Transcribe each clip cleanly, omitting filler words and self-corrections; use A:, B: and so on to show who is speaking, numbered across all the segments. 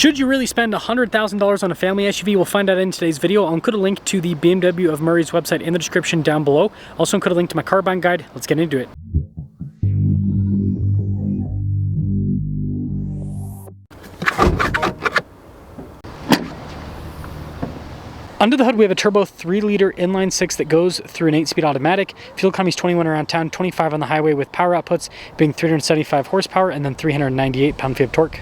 A: Should you really spend $100,000 on a family SUV? We'll find out in today's video. I'll include a link to the BMW of Murray's website in the description down below. Also include a link to my car buying guide. Let's get into it. Under the hood, we have a turbo 3-liter inline 6 that goes through an 8-speed automatic. Fuel economy is 21 around town, 25 on the highway, with power outputs being 375 horsepower and then 398 pound-feet of torque.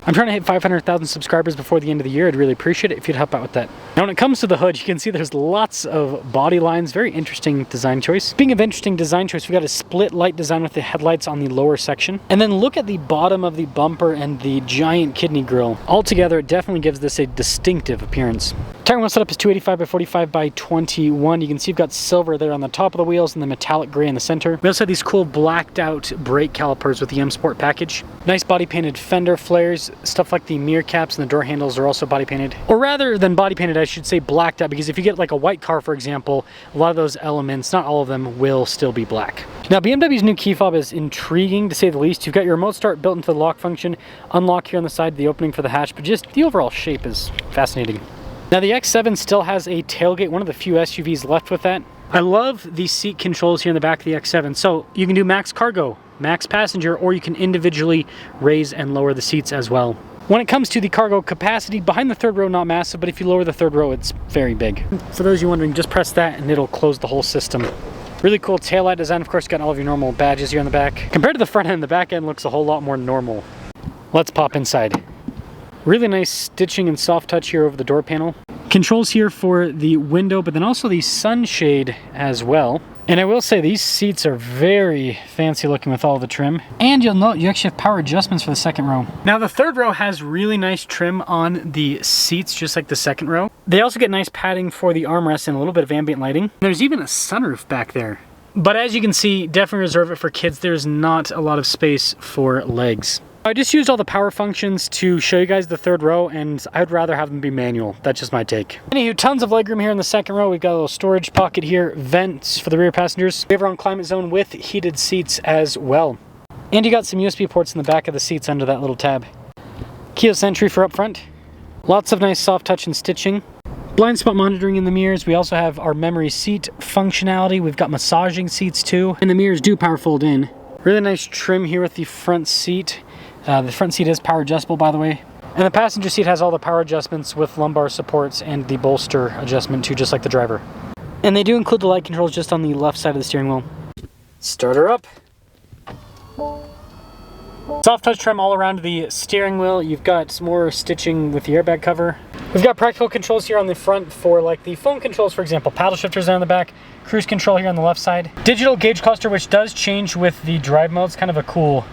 A: I'm trying to hit 500,000 subscribers before the end of the year. I'd really appreciate it if you'd help out with that. Now, when it comes to the hood, you can see there's lots of body lines. Very interesting design choice. Speaking of interesting design choice, we've got a split light design with the headlights on the lower section. And then look at the bottom of the bumper and the giant kidney grille. Altogether, it definitely gives this a distinctive appearance. Tire wheel setup is 285 by 45 by 21. You can see you've got silver there on the top of the wheels and the metallic gray in the center. We also have these cool blacked out brake calipers with the M Sport package. Nice body painted fender flares. Stuff like the mirror caps and the door handles are also body painted. Or rather than body painted, I should say blacked out, because if you get like a white car, for example, a lot of those elements, not all of them, will still be black. Now, BMW's new key fob is intriguing to say the least. You've got your remote start built into the lock function, unlock here on the side, the opening for the hatch, but just the overall shape is fascinating. Now, the X7 still has a tailgate, one of the few SUVs left with that. I love the seat controls here in the back of the X7. So you can do max cargo, max passenger, or you can individually raise and lower the seats as well. When it comes to the cargo capacity, behind the third row, not massive, but if you lower the third row, it's very big. For those of you wondering, just press that and it'll close the whole system. Really cool taillight design. Of course, you got all of your normal badges here on the back. Compared to the front end, the back end looks a whole lot more normal. Let's pop inside. Really nice stitching and soft touch here over the door panel. Controls here for the window, but then also the sunshade as well. And I will say these seats are very fancy looking with all the trim. And you'll note you actually have power adjustments for the second row. Now, the third row has really nice trim on the seats, just like the second row. They also get nice padding for the armrest and a little bit of ambient lighting. There's even a sunroof back there. But as you can see, definitely reserve it for kids. There's not a lot of space for legs. I just used all the power functions to show you guys the third row, and I'd rather have them be manual. That's just my take. Anywho, tons of legroom here in the second row. We've got a little storage pocket here, vents for the rear passengers. We have our own climate zone with heated seats as well. And you got some USB ports in the back of the seats under that little tab. Keyless entry for up front. Lots of nice soft touch and stitching. Blind spot monitoring in the mirrors. We also have our memory seat functionality. We've got massaging seats too. And the mirrors do power fold in. Really nice trim here with the front seat. The front seat is power adjustable, by the way. And the passenger seat has all the power adjustments with lumbar supports and the bolster adjustment too, just like the driver. And they do include the light controls just on the left side of the steering wheel. Start her up. Soft touch trim all around the steering wheel. You've got some more stitching with the airbag cover. We've got practical controls here on the front for like the phone controls, for example. Paddle shifters on the back. Cruise control here on the left side. Digital gauge cluster, which does change with the drive mode. It's kind of a cool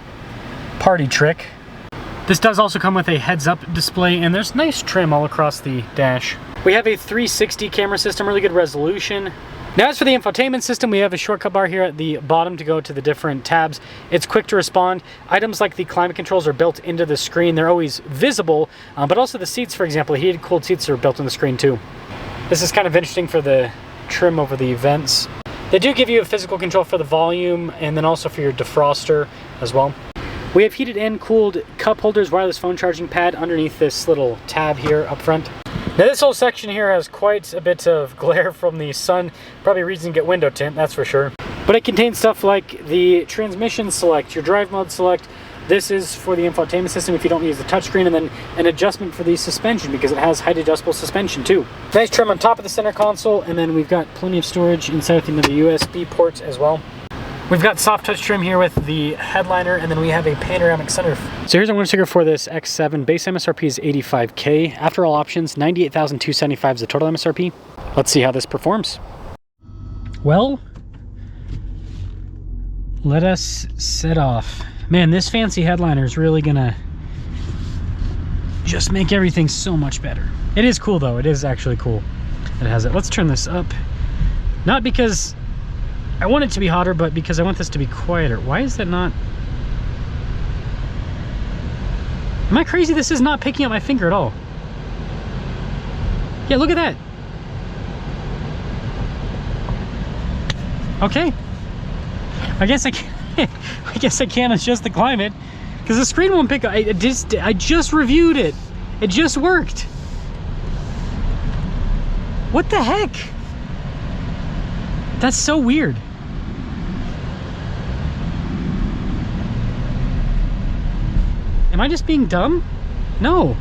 A: party trick. This does also come with a heads-up display, and there's nice trim all across the dash. We have a 360 camera system, really good resolution. Now, as for the infotainment system, we have a shortcut bar here at the bottom to go to the different tabs. It's quick to respond. Items like the climate controls are built into the screen. They're always visible, but also the seats, for example, heated, cooled seats are built in the screen too. This is kind of interesting for the trim over the vents. They do give you a physical control for the volume and then also for your defroster as well. We have heated and cooled cup holders, wireless phone charging pad underneath this little tab here up front. Now, this whole section here has quite a bit of glare from the sun. Probably a reason to get window tint, that's for sure. But it contains stuff like the transmission select, your drive mode select. This is for the infotainment system if you don't use the touchscreen, and then an adjustment for the suspension because it has height adjustable suspension too. Nice trim on top of the center console, and then we've got plenty of storage inside with another USB port as well. We've got soft touch trim here with the headliner, and then we have a panoramic sunroof. So here's our window sticker for this X7. Base MSRP is $85K. After all options, $98,275 is the total MSRP. Let's see how this performs. Well, let us set off. Man, this fancy headliner is really gonna just make everything so much better. It is cool though. It is actually cool. It has it. Let's turn this up. Not because I want it to be hotter, but because I want this to be quieter. Why is that not? Am I crazy? This is not picking up my finger at all. Yeah, look at that. Okay. I guess I can adjust the climate. because the screen won't pick up. I just reviewed it. It just worked. What the heck? That's so weird. Am I just being dumb? No.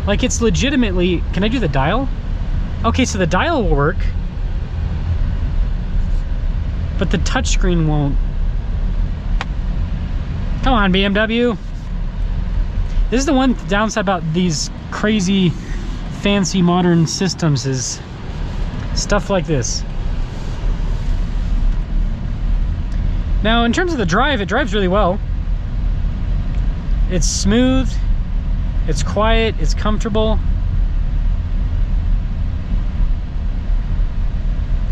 A: Like, it's legitimately... Can I do the dial? Okay, so the dial will work. But the touchscreen won't. Come on, BMW. This is the one downside about these crazy, fancy, modern systems is stuff like this. Now, in terms of the drive, it drives really well. It's smooth, it's quiet, it's comfortable.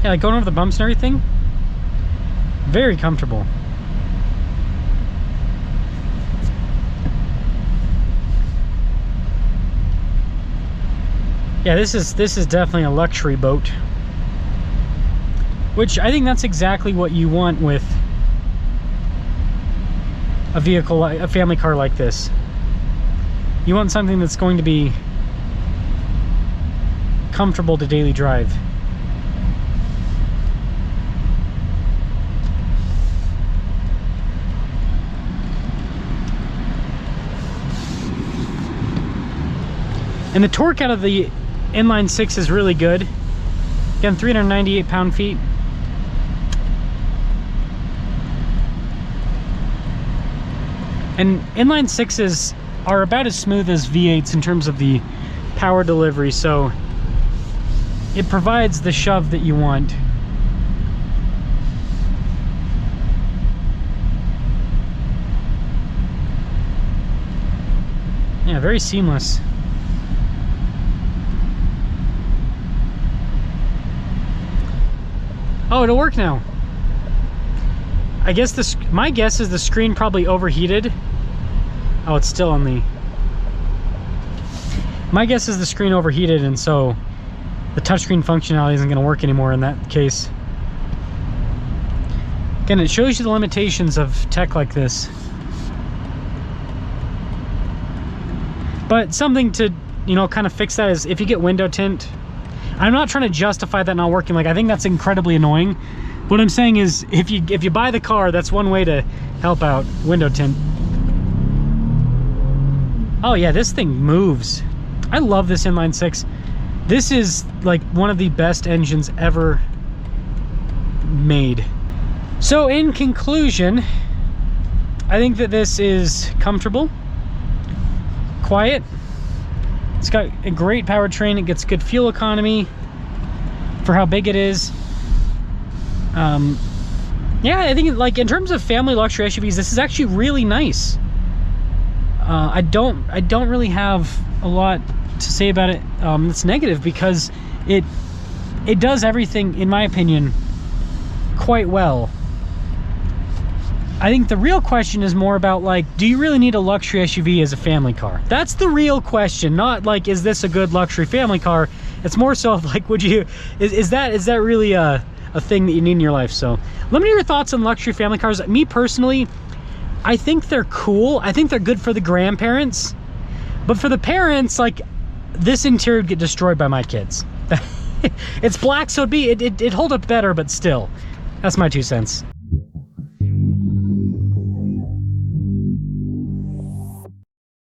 A: Yeah, like going over the bumps and everything, very comfortable. Yeah, this is definitely a luxury boat, which I think that's exactly what you want with a vehicle, a family car like this. You want something that's going to be comfortable to daily drive. And the torque out of the inline six is really good. Again, 398 pound-feet. And inline sixes are about as smooth as V8s in terms of the power delivery, so it provides the shove that you want. Yeah, very seamless. Oh, it'll work now. I guess this, my guess is the screen probably overheated. Oh, it's still on the... My guess is the screen overheated, and so the touchscreen functionality isn't going to work anymore in that case. Again, it shows you the limitations of tech like this. But something to, you know, kind of fix that is if you get window tint. I'm not trying to justify that not working. Like, I think that's incredibly annoying. What I'm saying is, if you buy the car, that's one way to help out window tint. Oh yeah, this thing moves. I love this inline six. This is like one of the best engines ever made. So in conclusion, I think that this is comfortable, quiet. It's got a great powertrain. It gets good fuel economy for how big it is. Yeah, I think, like, in terms of family luxury SUVs, this is actually really nice. I don't really have a lot to say about it that's negative, because it does everything, in my opinion, quite well. I think the real question is more about, like, do you really need a luxury SUV as a family car? That's the real question, not like, is this a good luxury family car? It's more so like, would you, is that really a thing that you need in your life? So let me know your thoughts on luxury family cars. Me personally, I think they're cool. I think they're good for the grandparents, but for the parents, like, this interior would get destroyed by my kids. It's black, so it'd hold up better, but still, that's my 2 cents.